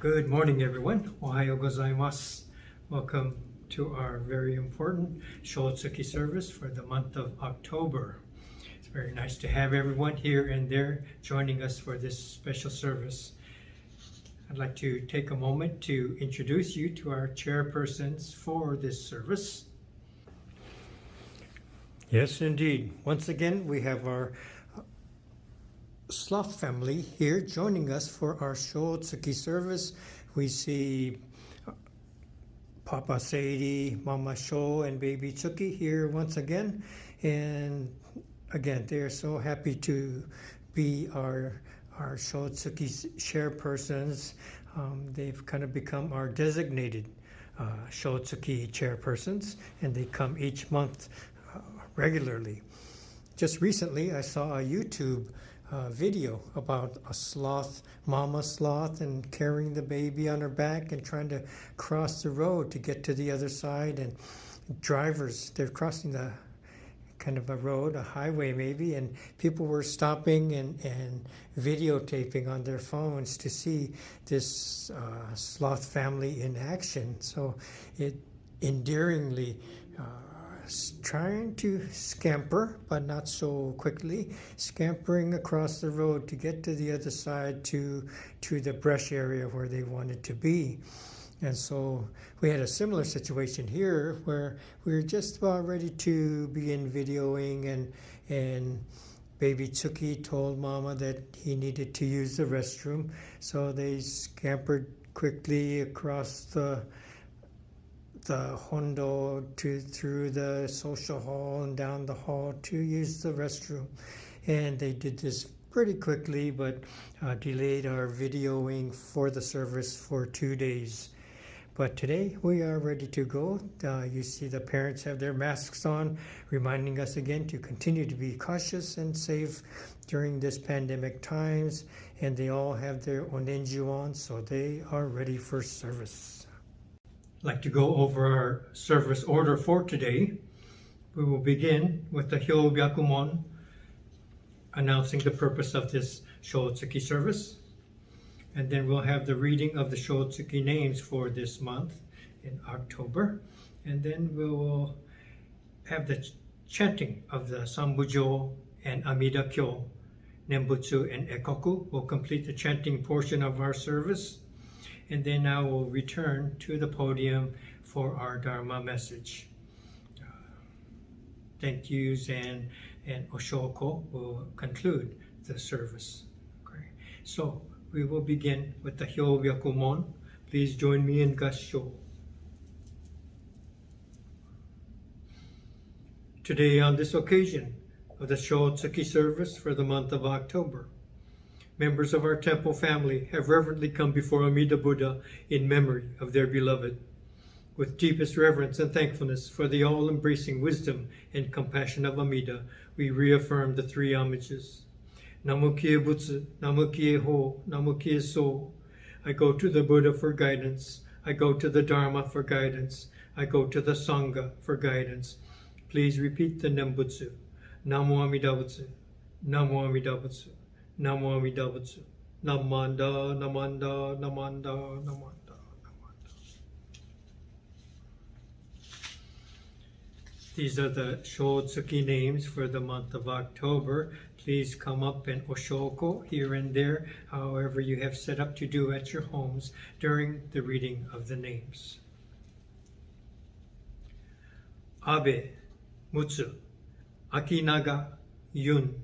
Good morning, everyone. Ohayo gozaimasu. Welcome to our very important Shotsuki service for the month of October. It's very nice to have everyone here and there joining us for this special service. I'd like to take a moment to introduce you to our chairpersons for this service. Yes, indeed. Once again, we have our Sloth family here joining us for our Shotsuki service. We see Papa Sadie, Mama Sho, and Baby Tsuki here once again. And again, they are so happy to be our Shotsuki chairpersons. They've kind of become our designated Shotsuki chairpersons, and they come each month regularly. Just recently, I saw a YouTube video about a sloth, mama sloth, and carrying the baby on her back and trying to cross the road to get to the other side. And drivers, they're crossing the kind of a road, a highway maybe, and people were stopping and videotaping on their phones to see this sloth family in action. So it endearingly trying to scamper, but not so quickly, scampering across the road to get to the other side to the brush area where they wanted to be. And so we had a similar situation here where we were just about ready to begin videoing, and Baby Tsuki told Mama that he needed to use the restroom. So they scampered quickly across the hondo through the social hall and down the hall to use the restroom. And they did this pretty quickly, but delayed our videoing for the service for 2 days. But today we are ready to go. You see the parents have their masks on, reminding us again to continue to be cautious and safe during this pandemic times. And they all have their onenju on, so they are ready for service. I'd like to go over our service order for today. We will begin with the Hyobyakumon, announcing the purpose of this Shotsuki service. And then we'll have the reading of the Shotsuki names for this month in October. And then we will have the chanting of the Sambujo and Amida Kyo, Nembutsu and Ekoku will complete the chanting portion of our service. And then I will return to the podium for our Dharma message. Thank yous and Oshoko will conclude the service. Okay. So we will begin with the Hyobyakumon. Please join me in Gassho. Today, on this occasion of the Shotsuki service for the month of October, members of our temple family have reverently come before Amida Buddha in memory of their beloved. With deepest reverence and thankfulness for the all-embracing wisdom and compassion of Amida, we reaffirm the three homages. Namu Kie Butsu, Namu Kie Ho, Namu Kie So. I go to the Buddha for guidance. I go to the Dharma for guidance. I go to the Sangha for guidance. Please repeat the Nembutsu. Namu Amida Butsu, Namu Amida Butsu, Namu Amida Butsu, Namanda, Namanda, Namanda, Namanda. These are the Shotsuki names for the month of October. Please come up and Oshoko here and there, however you have set up to do at your homes during the reading of the names. Abe, Mutsu, Akinaga, Yun,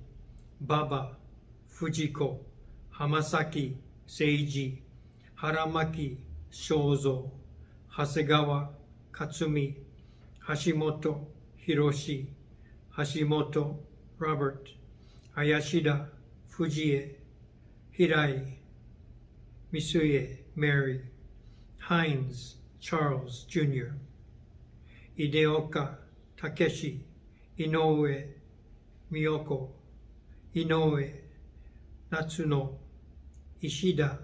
Baba, Fujiko, Hamasaki, Seiji, Haramaki, Shozo, Hasegawa, Katsumi, Hashimoto, Hiroshi, Hashimoto, Robert, Ayashida, Fujie, Hirai, Misuye, Mary, Hines, Charles Jr., Ideoka, Takeshi, Inoue, Miyoko, Inoue, Natsuno, Ishida,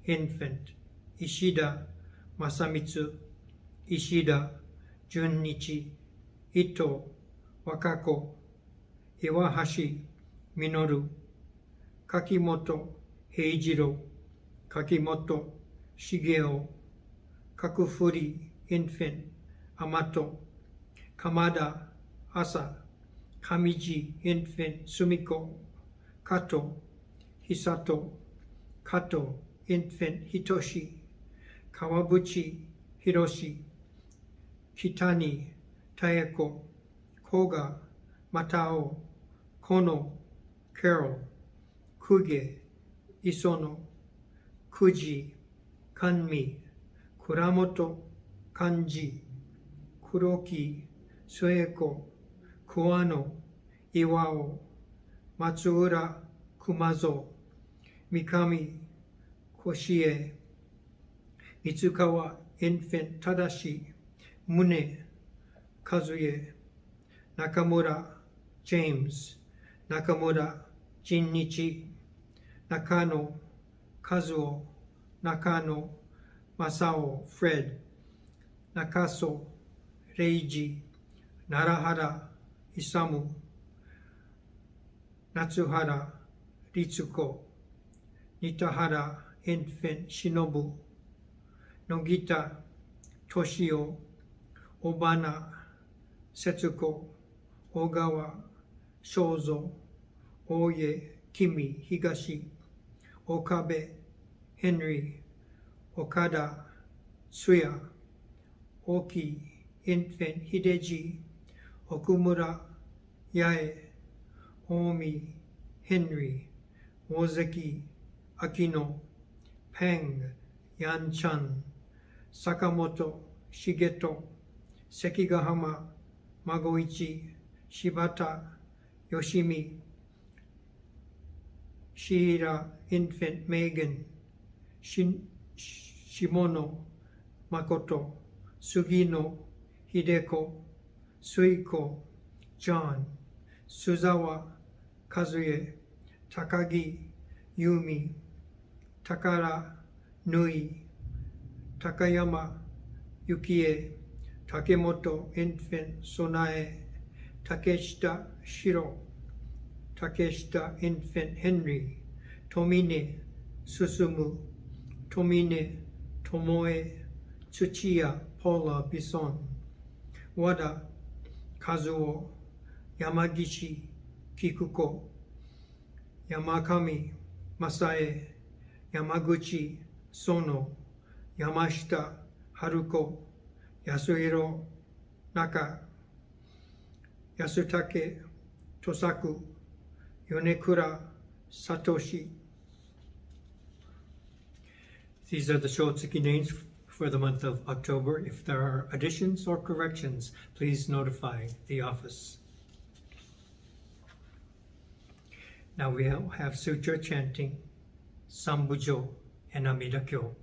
Infant, Ishida, Masamitsu, Ishida, Junichi, Ito, Wakako, Iwahashi, Minoru, Kakimoto Heijiro, Kakimoto Shigeo, Kakufuri Infant Amato, Kamada Asa, Kamiji Infant Sumiko, Kato Hisato, Kato Infant Hitoshi, Kawabuchi Hiroshi, Kitani Taeko, Koga Matao, Kono Carol, Kuge Isono, Kuji Kanmi, Kuramoto Kanji, Kuroki Sueko, Kuano Iwao, Matsuura Kumazo, Mikami Koshie, Mitsukawa Infant Tadashi, Mune Kazuye, Nakamura James, Nakamura Jinnichi, Nakano Kazuo, Nakano Masao Fred, Nakaso Reiji, Narahara Isamu, Natsuhara Ritsuko, Nitahara Infant Shinobu, Nogita Toshio, Obana Setsuko, Ogawa Shozo, Oye Kimi Higashi, Okabe Henry, Okada Suya, Oki Infant Hideji, Okumura Yae, Omi Henry, Mozeki Akino, Peng Yanchan, Sakamoto Shigeto, Sekigahama Magoichi, Shibata Yoshimi, Shihira Infant Megan, Shimono Makoto, Sugino Hideko, Suiko John, Suzawa Kazuye, Takagi Yumi, Takara Nui, Takayama Yukie, Takemoto Infant Sonae, Takeshita Shiro, Takeshita Infant Henry, Tomine Susumu, Tomine Tomoe, Tsuchiya Paula Bison, Wada Kazuo, Yamagishi Kikuko, Yamakami Masae, Yamaguchi Sono, Yamashita Haruko, Yasuhiro Naka, Yasutake Tosaku, Yonekura Satoshi. These are the Shotsuki names for the month of October. If there are additions or corrections, please notify the office. Now we have Sutra chanting, Sambujo and Amida Kyo.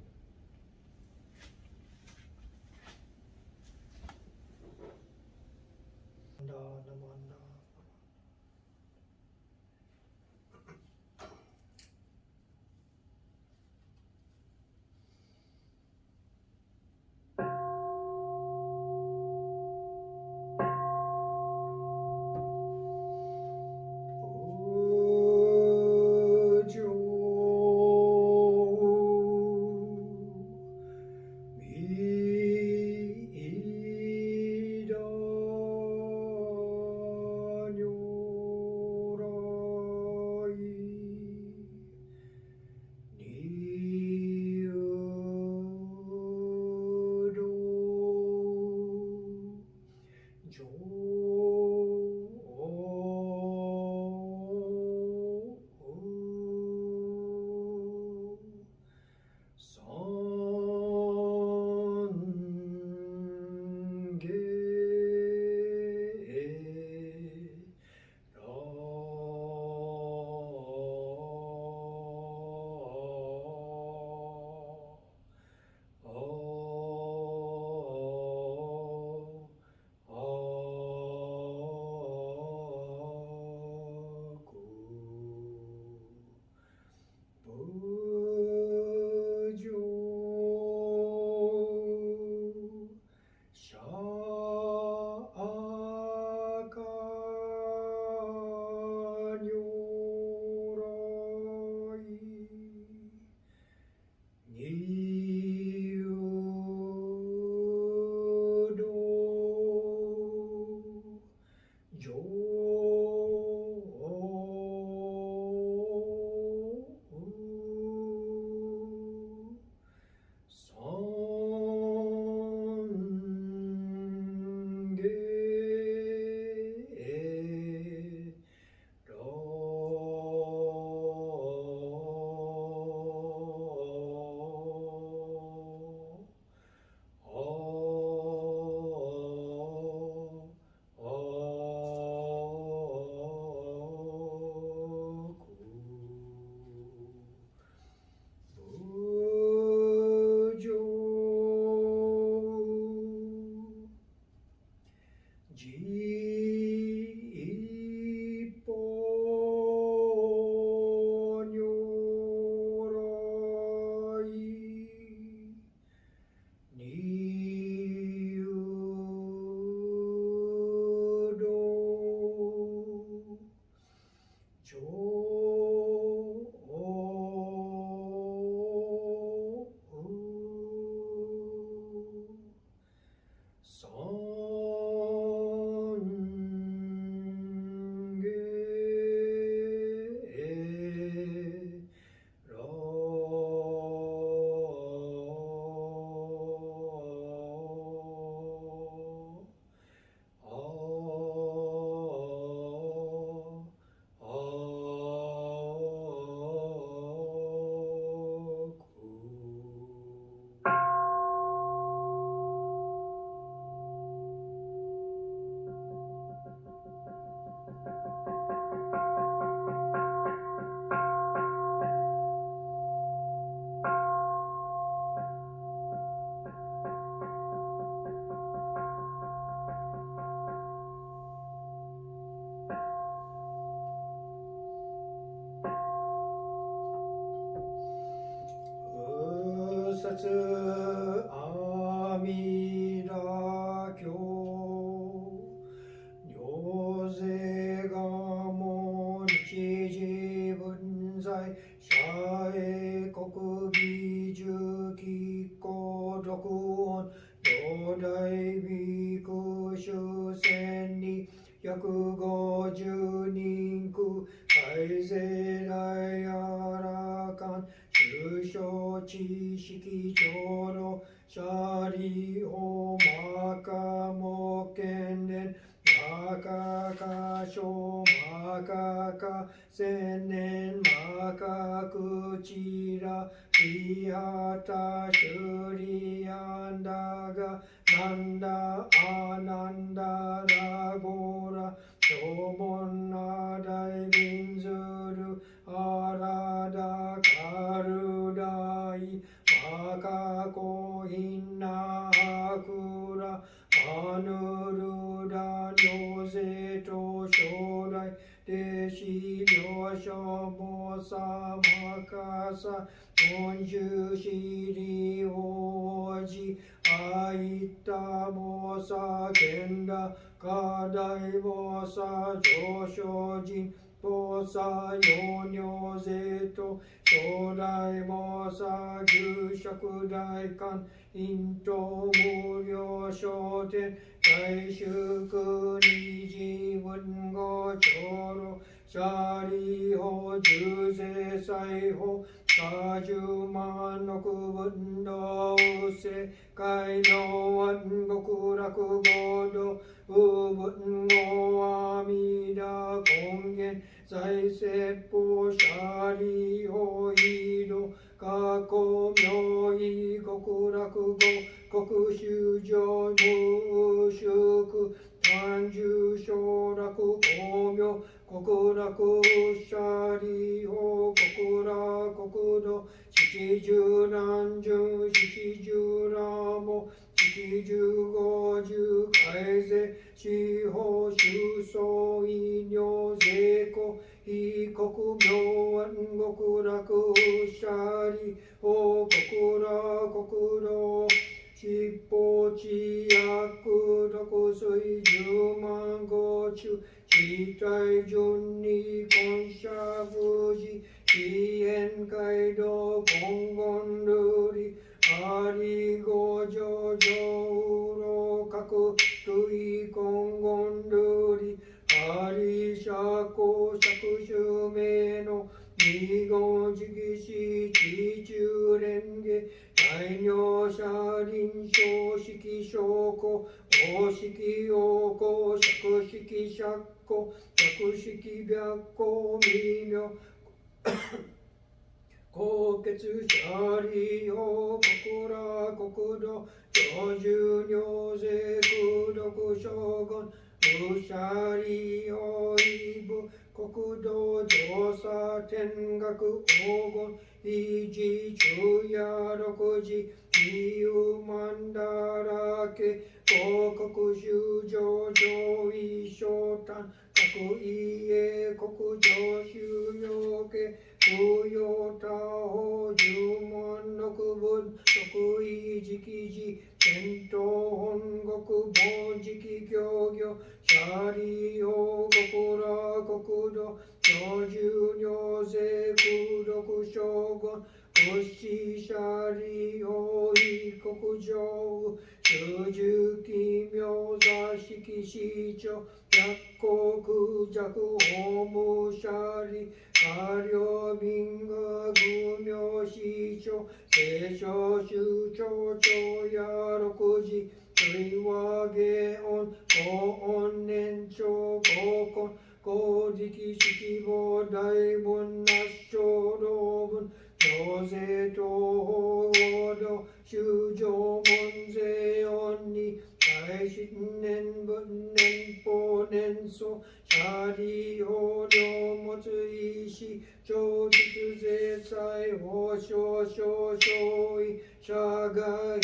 阿弥陀経行税がも日時分際社営国美寿吉行独音両大美空修千に150人区改正大あらかん中小知識長老シャリホマカモケンデンマカカショマカカ千年マカクチラリハタシュリアンダガナンダアナンダラゴラショボンナダイビンズルアラダカルダイマカコヒンナハクラアヌルダヨゼト将来弟子領書モサマカサ本州シリ王子アイタモサケンダカダイモサ上昇人ポサヨニョゼト将来モサ牛食大官陰頭無料商店大祝二次文語長老シャリホ重税裁法40万億分の世界の暗極楽合道無分語阿弥陀根源在説法シャリホイド過去名義極楽語国衆上無宿単重省楽公明極楽シャリホ極楽国土七十何十七十羅も七十五十改正司法修相異尿税庫非国明暗極楽シャリホ極楽国土七宝地薬毒水10万五中四体順に根社無事非縁街道根言ルリありご上上老各類根言ルリあり社交釈衆名の二言直視地中連下大名車輪小式証拠大式陽光釈式釈庫釈式白光微妙高血シャリホ国羅国土上重尿税空毒将軍ウシャリホイブ国土上差天学黄金維持昼夜六時理由曼荼羅家広告修上上位昇誕各位英国上修養家空用他法十万六分特異直時伝統本国凡直教業シャリホ国羅国土上重尿税空毒将軍物資シャリホ異国上中重奇妙座敷市長薬国弱法務シャリ下領民が愚名市長聖書州長長や六時水和下音高音年長高婚高力式法大文那小老文行税東方合同修上門税音に大新年分年法年祖シャリ法領物医師長実税財法少々少尉社外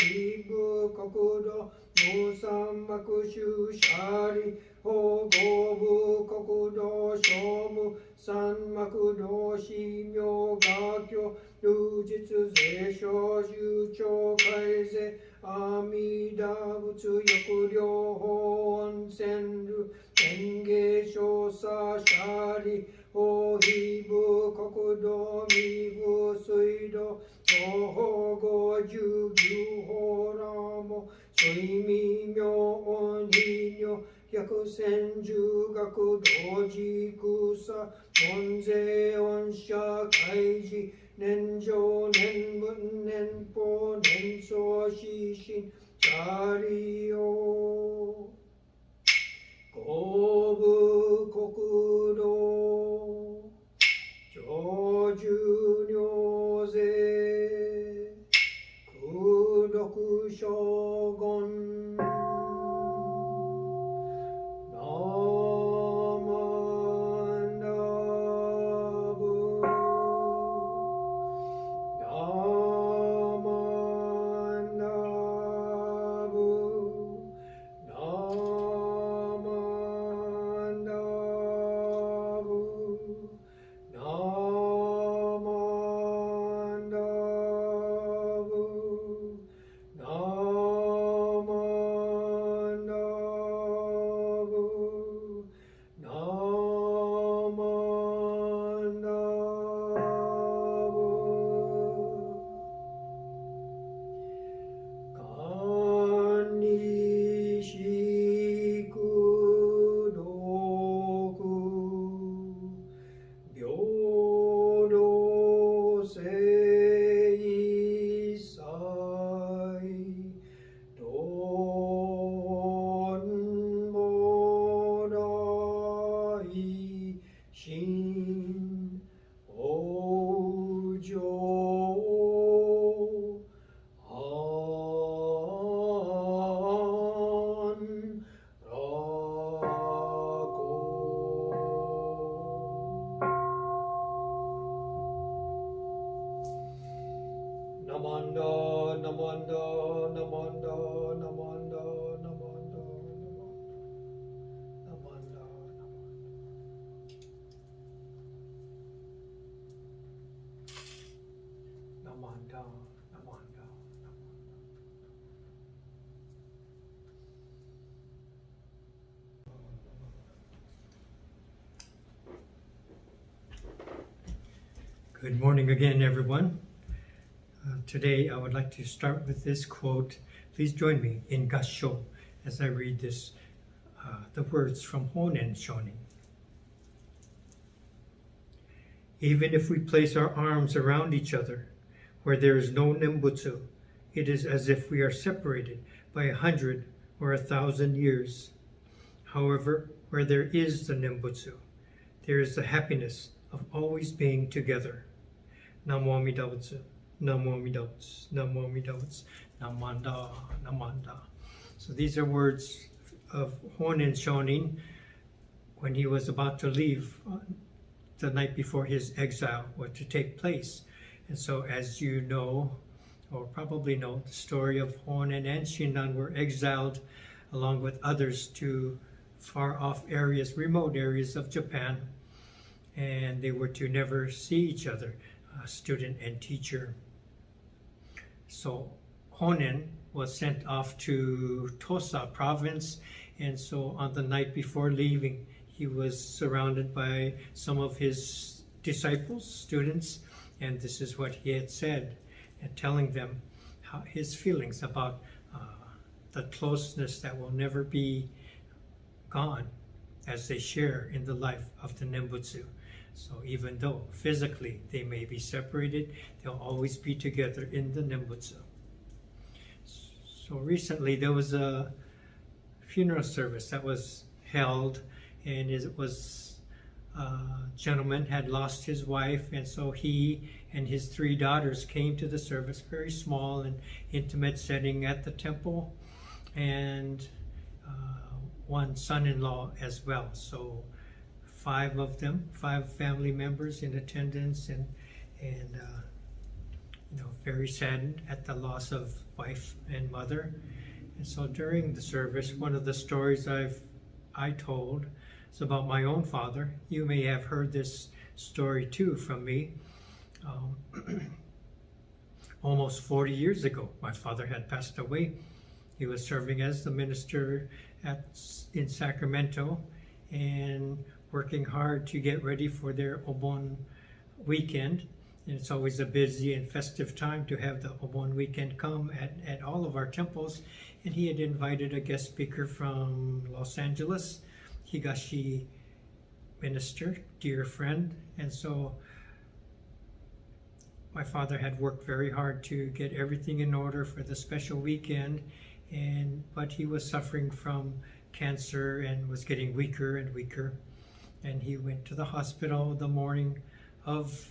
部国土農 Musammakushu Shari Ho Gobu Kokudo Shomu Sanmakudo Shimyo Gakyo Dujitsu Zeisho Shucho Kaize Amida Butsu Yokuryo Hon Senru Tenge Shosa Shari Ho Hibu Kokudo Mibu Suido Toho Goju Gyu Horamo Soimi Myo On Hinyo Yaku Senju Gaku Doji Kusa Monze Onsha Kaiji Nenjo Nenbun Nenpo Nenso Shishin Chario Kobu Kokudo Joju Nyoze Kudoku Shogun Good morning again, everyone. Today I would like to start with this quote. Please join me in Gassho as I read this, the words from Honen Shonin. Even if we place our arms around each other, where there is no Nembutsu, it is as if we are separated by 100 or 1,000 years. However, where there is the Nembutsu, there is the happiness of always being together. Namo Amida Butsu, Namo Amida Butsu, Namo Amida Butsu, Namanda, Namanda. So these are words of Honen Shonin when he was about to leave the night before his exile was to take place. And so as you know, or probably know, the story of Honen and Shinran were exiled along with others to far off areas, remote areas of Japan, and they were to never see each other, student and teacher. So Honen was sent off to Tosa province, and so on the night before leaving, he was surrounded by some of his disciples, students, and this is what he had said, and telling them how his feelings about the closeness that will never be gone as they share in the life of the Nembutsu. So even though physically they may be separated, they'll always be together in the Nembutsu. So recently there was a funeral service that was held, and it was a gentleman had lost his wife, and so he and his 3 daughters came to the service, very small and intimate setting at the temple, and one son-in-law as well. So 5 of them, 5 family members in attendance, and you know, very saddened at the loss of wife and mother. And so during the service, one of the stories I told is about my own father. You may have heard this story too from me. Almost 40 years ago, my father had passed away. He was serving as the minister in Sacramento and working hard to get ready for their Obon weekend. And it's always a busy and festive time to have the Obon weekend come at all of our temples. And he had invited a guest speaker from Los Angeles, Higashi minister, dear friend. And so my father had worked very hard to get everything in order for the special weekend, but he was suffering from cancer and was getting weaker and weaker. And he went to the hospital the morning of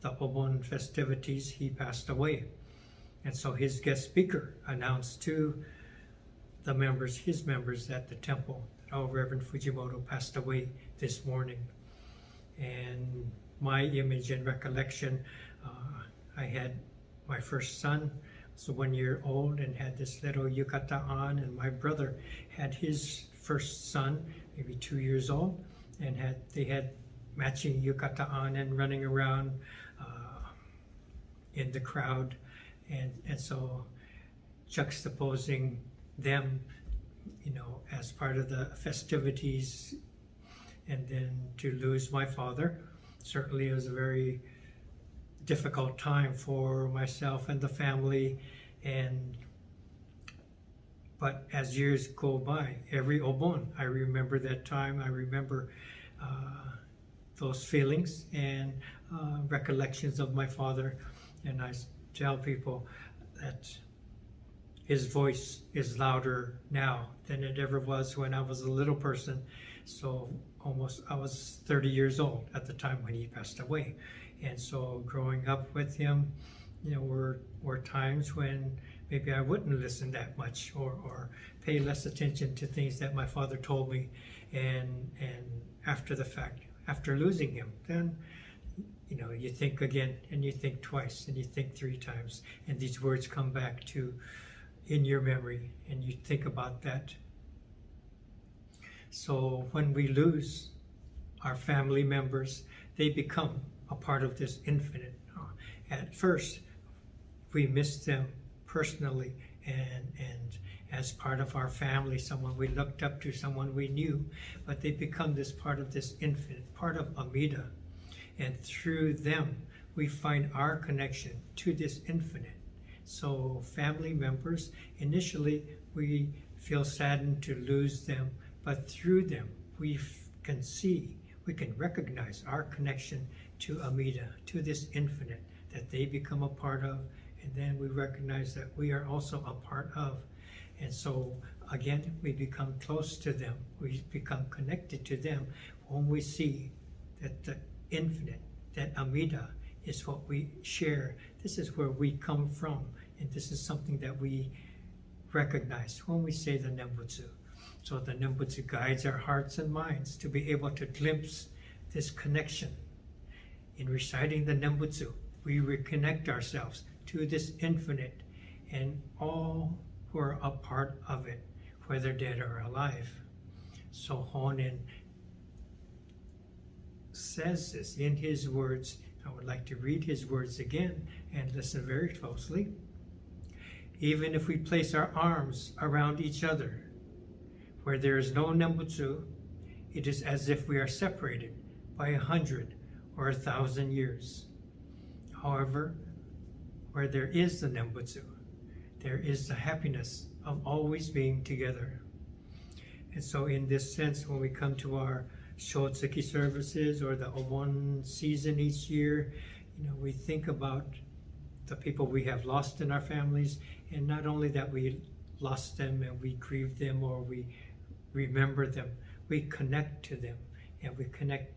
the Obon festivities. He passed away. And so his guest speaker announced to the members, his members at the temple, that, oh, Reverend Fujimoto passed away this morning. And my image and recollection, I had my first son, was 1 year old and had this little yukata on, and my brother had his first son, maybe 2 years old, and they had matching yukata on and running around in the crowd, and so juxtaposing them, as part of the festivities, and then to lose my father. Certainly it was a very difficult time for myself and the family, but as years go by, every Obon, I remember that time. I remember those feelings and recollections of my father, and I tell people that his voice is louder now than it ever was when I was a little person. So I was 30 years old at the time when he passed away. And so growing up with him, were times when maybe I wouldn't listen that much or pay less attention to things that my father told me. And after the fact, after losing him, then you think again, and you think twice, and you think 3 times, and these words come back in your memory, and you think about that. So when we lose our family members, they become a part of this infinite. At first, we miss them personally and as part of our family, someone we looked up to, someone we knew, but they become this part of this infinite, part of Amida. And through them, we find our connection to this infinite. So family members, initially, we feel saddened to lose them, but through them, we can recognize our connection to Amida, to this infinite that they become a part of, and then we recognize that we are also a part of. And so, again, we become close to them. We become connected to them when we see that the infinite, that Amida, is what we share. This is where we come from, and this is something that we recognize when we say the Nembutsu. So the Nembutsu guides our hearts and minds to be able to glimpse this connection. In reciting the Nembutsu, we reconnect ourselves to this infinite and all who are a part of it, whether dead or alive. So Honen says this in his words. I would like to read his words again and listen very closely. Even if we place our arms around each other, where there is no Nembutsu, it is as if we are separated by 100 or 1,000 years. However, where there is the Nembutsu, there is the happiness of always being together. And so in this sense, when we come to our Shotsuki services or the Obon season each year, we think about the people we have lost in our families, and not only that we lost them and we grieve them or we remember them, we connect to them, and we connect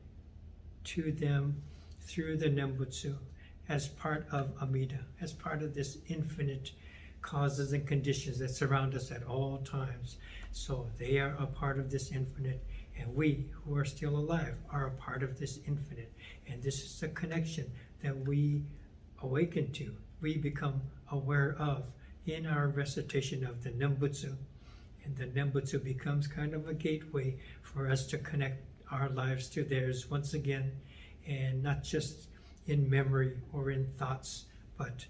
to them through the Nembutsu as part of Amida, as part of this infinite causes and conditions that surround us at all times. So they are a part of this infinite, and we who are still alive are a part of this infinite. And this is the connection that we awaken to, we become aware of in our recitation of the Nembutsu. And the Nembutsu becomes kind of a gateway for us to connect our lives to theirs once again, and not just in memory or in thoughts, but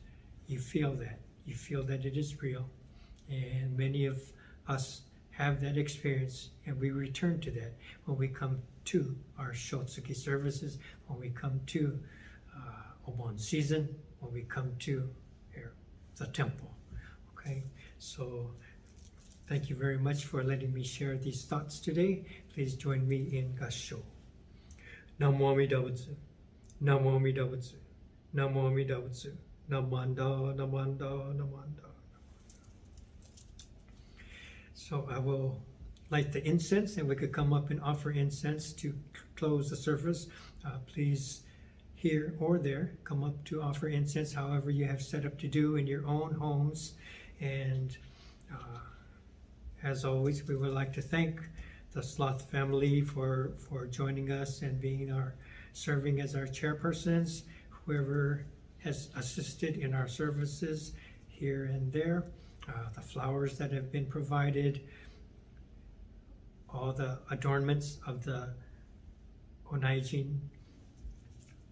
you feel that. You feel that it is real. And many of us have that experience, and we return to that when we come to our Shotsuki services, when we come to Obon season, when we come to here, the temple. Okay, so thank you very much for letting me share these thoughts today. Please join me in Gassho. Namo Amida Butsu, Namo Amida Butsu, Namo Amida Butsu, Namanda, Namanda, Namanda. So I will light the incense, and we could come up and offer incense to close the service. Please, here or there, come up to offer incense, however you have set up to do in your own homes. And as always, we would like to thank the Sloth family for joining us and serving as our chairpersons, whoever has assisted in our services here and there, the flowers that have been provided, all the adornments of the onaijin,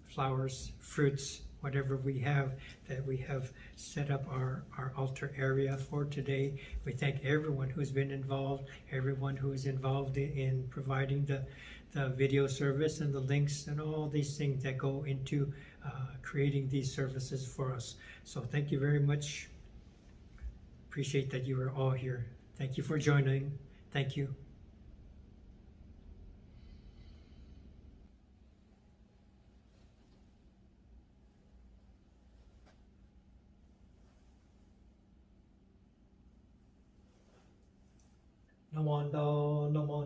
flowers, fruits, whatever we have that we have set up our altar area for today. We thank everyone who's been involved, everyone who is involved in providing the video service and the links and all these things that go into creating these services for us. So thank you very much. Appreciate that you are all here. Thank you for joining. Thank you. Namanda, Namanda.